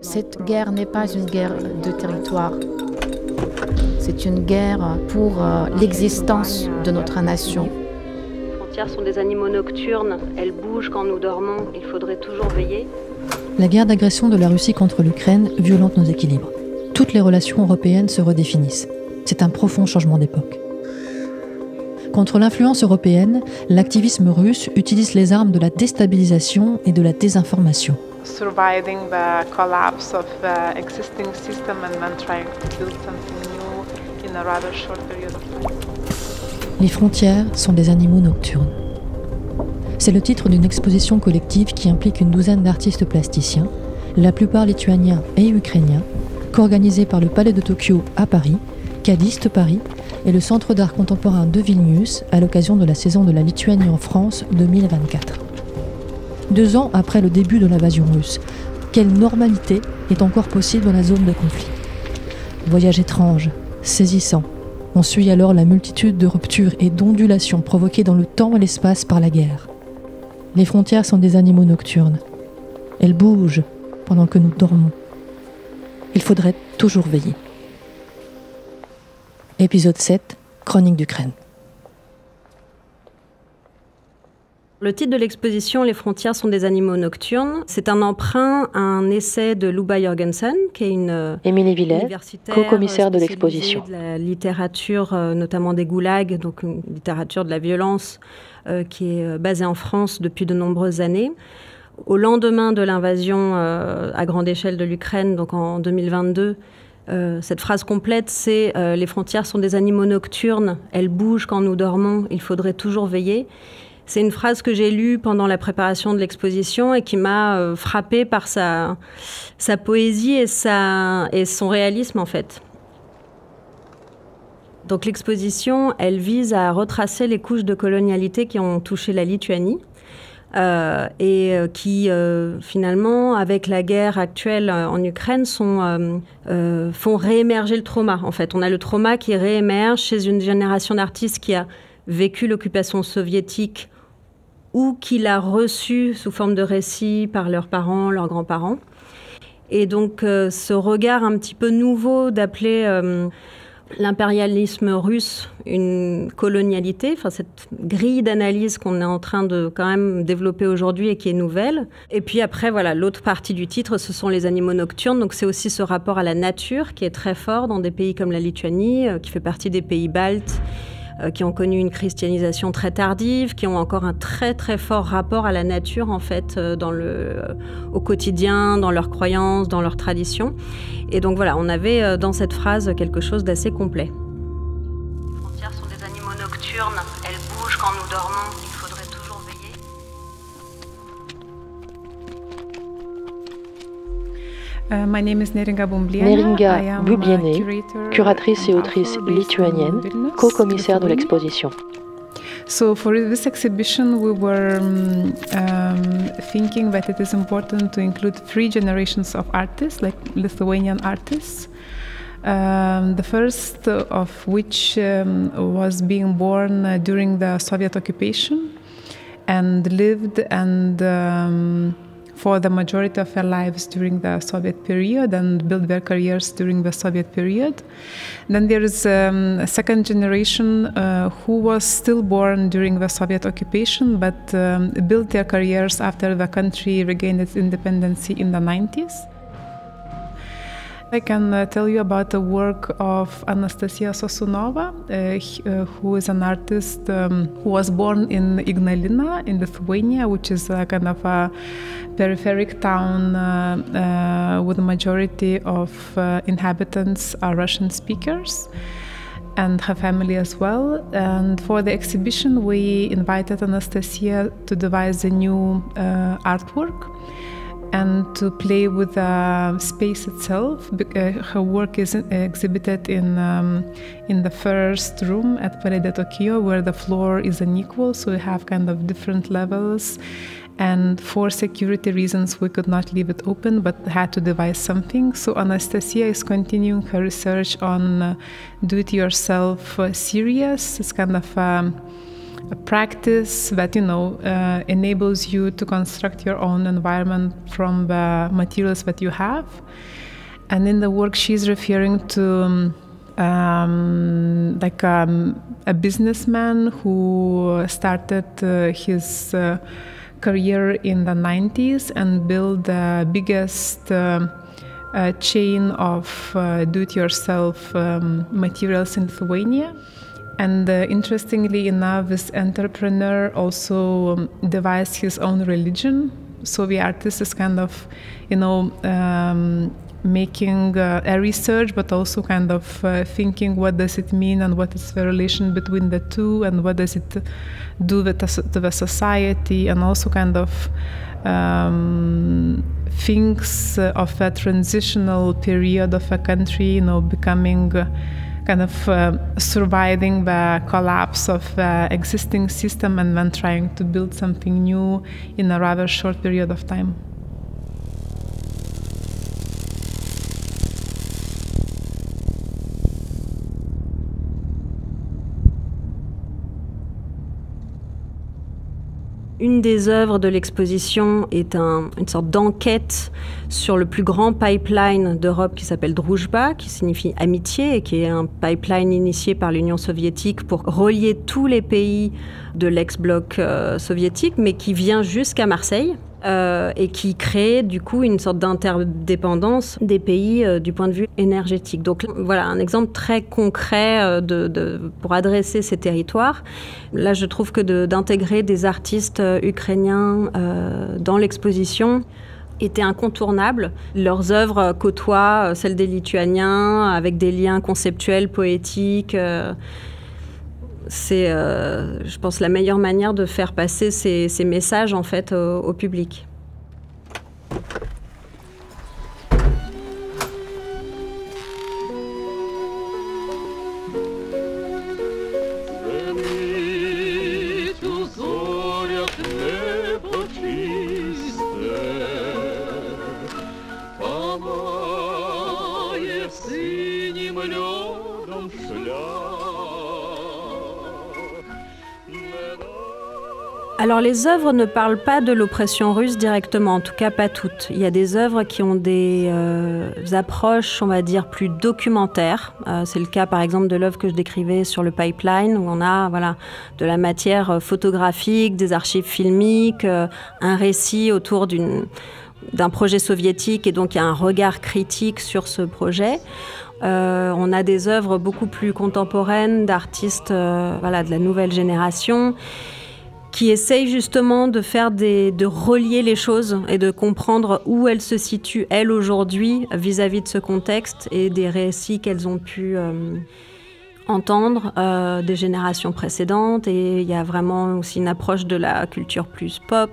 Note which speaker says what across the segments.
Speaker 1: Cette guerre n'est pas une guerre de territoire. C'est une guerre pour l'existence de notre nation.
Speaker 2: Les frontières sont des animaux nocturnes, elles bougent quand nous dormons, il faudrait toujours veiller.
Speaker 3: La guerre d'agression de la Russie contre l'Ukraine violente nos équilibres. Toutes les relations européennes se redéfinissent. C'est un profond changement d'époque. Contre l'influence européenne, l'activisme russe utilise les armes de la déstabilisation et de la désinformation.
Speaker 4: Surviving the collapse of the existing system and then trying to build something new in a rather short period of time.
Speaker 3: Les frontières sont des animaux nocturnes. C'est le titre d'une exposition collective qui implique une douzaine d'artistes plasticiens, la plupart lituaniens et ukrainiens, co-organisée par le Palais de Tokyo à Paris, Cadiste Paris et le Centre d'art contemporain de Vilnius à l'occasion de la saison de la Lituanie en France 2024. 2 ans après le début de l'invasion russe, quelle normalité est encore possible dans la zone de conflit ? Voyage étrange, saisissant. On suit alors la multitude de ruptures et d'ondulations provoquées dans le temps et l'espace par la guerre. Les frontières sont des animaux nocturnes. Elles bougent pendant que nous dormons. Il faudrait toujours veiller. Épisode 7, Chronique d'Ukraine.
Speaker 2: Le titre de l'exposition « Les frontières sont des animaux nocturnes », c'est un emprunt à un essai de Luba Jorgensen, qui est une
Speaker 3: Émilie Villet, co-commissaire de l'exposition.
Speaker 2: De la littérature, notamment des goulags, donc une littérature de la violence qui est basée en France depuis de nombreuses années. Au lendemain de l'invasion à grande échelle de l'Ukraine, donc en 2022, cette phrase complète, c'est « Les frontières sont des animaux nocturnes, elles bougent quand nous dormons, il faudrait toujours veiller ». C'est une phrase que j'ai lue pendant la préparation de l'exposition et qui m'a frappée par sa poésie et son réalisme, en fait. Donc l'exposition, elle vise à retracer les couches de colonialité qui ont touché la Lituanie et qui, finalement, avec la guerre actuelle en Ukraine, font réémerger le trauma, en fait. On a le trauma qui réémerge chez une génération d'artistes qui a vécu l'occupation soviétique ou qui l'a reçu sous forme de récit par leurs parents, leurs grands-parents. Et donc, ce regard un petit peu nouveau d'appeler l'impérialisme russe une colonialité, enfin cette grille d'analyse qu'on est en train de quand même développer aujourd'hui et qui est nouvelle. Et puis après, voilà, l'autre partie du titre, ce sont les animaux nocturnes. Donc c'est aussi ce rapport à la nature qui est très fort dans des pays comme la Lituanie, qui fait partie des pays baltes, qui ont connu une christianisation très tardive, qui ont encore un très très fort rapport à la nature en fait, au quotidien, dans leurs croyances, dans leurs traditions. Et donc voilà, on avait dans cette phrase quelque chose d'assez complet. Les frontières sont des animaux nocturnes, elles bougent quand nous dormons, il faudrait toujours veiller.
Speaker 4: My name is Neringa
Speaker 3: Bublienė, curatrice et autrice lituanienne, co-commissaire de l'exposition.
Speaker 4: So for this exhibition, we were thinking that it is important to include 3 generations of artists, like Lithuanian artists. The first of which was being born during the Soviet occupation and lived for the majority of their lives during the Soviet period and built their careers during the Soviet period. Then there is a second generation who was still born during the Soviet occupation but built their careers after the country regained its independence in the 90s. I can tell you about the work of Anastasia Sosunova, who is an artist who was born in Ignalina in Lithuania, which is a kind of a peripheric town with a majority of inhabitants are Russian speakers, and her family as well. And for the exhibition, we invited Anastasia to devise a new artwork and to play with the space itself. Her work is exhibited in the first room at Palais de Tokyo, where the floor is unequal, so we have kind of different levels. And for security reasons, we could not leave it open, but had to devise something. So Anastasia is continuing her research on do-it-yourself series. It's kind of a practice that enables you to construct your own environment from the materials that you have. And in the work, she's referring to a businessman who started his career in the 90s and built the biggest chain of do-it-yourself materials in Lithuania. And interestingly enough, this entrepreneur also devised his own religion. So the artist is kind of, making a research, but also kind of thinking what does it mean and what is the relation between the two and what does it do to the society, and also kind of thinks of a transitional period of a country, becoming kind of surviving the collapse of the existing system and then trying to build something new in a rather short period of time.
Speaker 2: Une des œuvres de l'exposition est une sorte d'enquête sur le plus grand pipeline d'Europe qui s'appelle Druzhba, qui signifie amitié, et qui est un pipeline initié par l'Union soviétique pour relier tous les pays de l'ex-bloc soviétique, mais qui vient jusqu'à Marseille. Et qui crée du coup une sorte d'interdépendance des pays du point de vue énergétique. Donc voilà un exemple très concret pour adresser ces territoires. Là, je trouve que d'intégrer des artistes ukrainiens dans l'exposition était incontournable. Leurs œuvres côtoient celles des Lituaniens avec des liens conceptuels, poétiques. C'est, je pense, la meilleure manière de faire passer ces messages en fait au public. Alors les œuvres ne parlent pas de l'oppression russe directement, en tout cas pas toutes. Il y a des œuvres qui ont des approches, on va dire, plus documentaires. C'est le cas par exemple de l'œuvre que je décrivais sur le pipeline, où on a de la matière photographique, des archives filmiques, un récit autour d'un projet soviétique, et donc il y a un regard critique sur ce projet. On a des œuvres beaucoup plus contemporaines d'artistes de la nouvelle génération, qui essayent justement de relier les choses et de comprendre où elles se situent, elles, aujourd'hui, vis-à-vis de ce contexte et des récits qu'elles ont pu entendre des générations précédentes. Et il y a vraiment aussi une approche de la culture plus pop.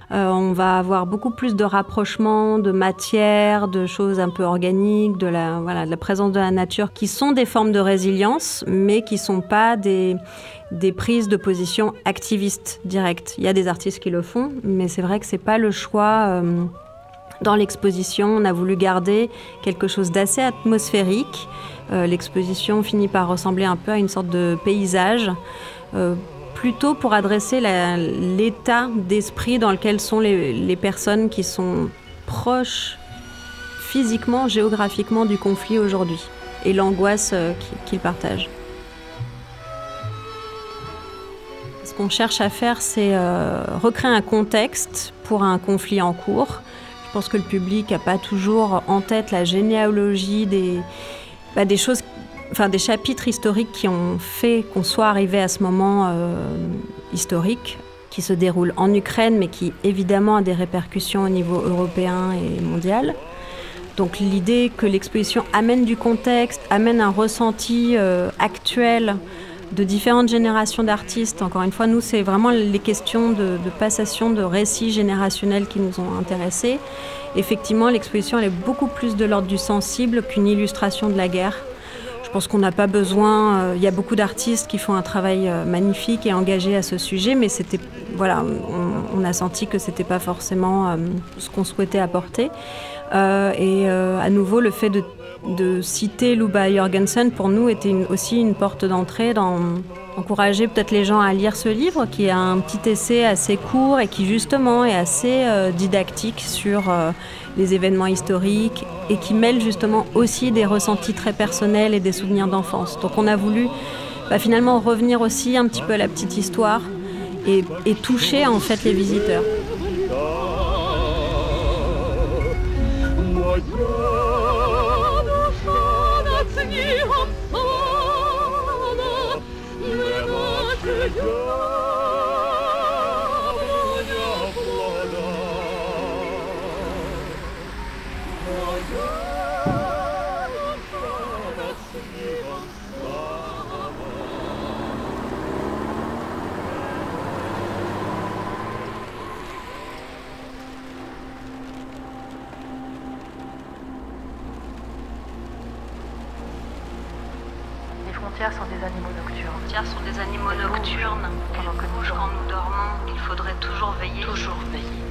Speaker 2: On va avoir beaucoup plus de rapprochements de matière, de choses un peu organiques, de la présence de la nature, qui sont des formes de résilience, mais qui ne sont pas des prises de position activistes directes. Il y a des artistes qui le font, mais c'est vrai que ce n'est pas le choix. Dans l'exposition, on a voulu garder quelque chose d'assez atmosphérique. L'exposition finit par ressembler un peu à une sorte de paysage, plutôt pour adresser l'état d'esprit dans lequel sont les personnes qui sont proches physiquement, géographiquement du conflit aujourd'hui, et l'angoisse qu'ils partagent. Ce qu'on cherche à faire, c'est recréer un contexte pour un conflit en cours. Je pense que le public n'a pas toujours en tête la généalogie des choses, des chapitres historiques qui ont fait qu'on soit arrivé à ce moment historique, qui se déroule en Ukraine, mais qui évidemment a des répercussions au niveau européen et mondial. Donc l'idée que l'exposition amène du contexte, amène un ressenti actuel de différentes générations d'artistes. Encore une fois, nous, c'est vraiment les questions de passation de récits générationnels qui nous ont intéressés. Effectivement, l'exposition, elle est beaucoup plus de l'ordre du sensible qu'une illustration de la guerre. Je pense qu'on n'a pas besoin... Il y a beaucoup d'artistes qui font un travail magnifique et engagé à ce sujet, mais on a senti que ce n'était pas forcément ce qu'on souhaitait apporter. À nouveau, le fait de citer Luba Jorgensen, pour nous, était aussi une porte d'entrée dans encourager peut-être les gens à lire ce livre, qui est un petit essai assez court et qui justement est assez didactique sur les événements historiques et qui mêle justement aussi des ressentis très personnels et des souvenirs d'enfance. Donc on a voulu finalement revenir aussi un petit peu à la petite histoire et toucher en fait les visiteurs.
Speaker 1: Les frontières sont des animaux nocturnes.
Speaker 2: Les frontières sont des animaux nocturnes. Pendant que nous dormons, il faudrait toujours veiller. Toujours veiller.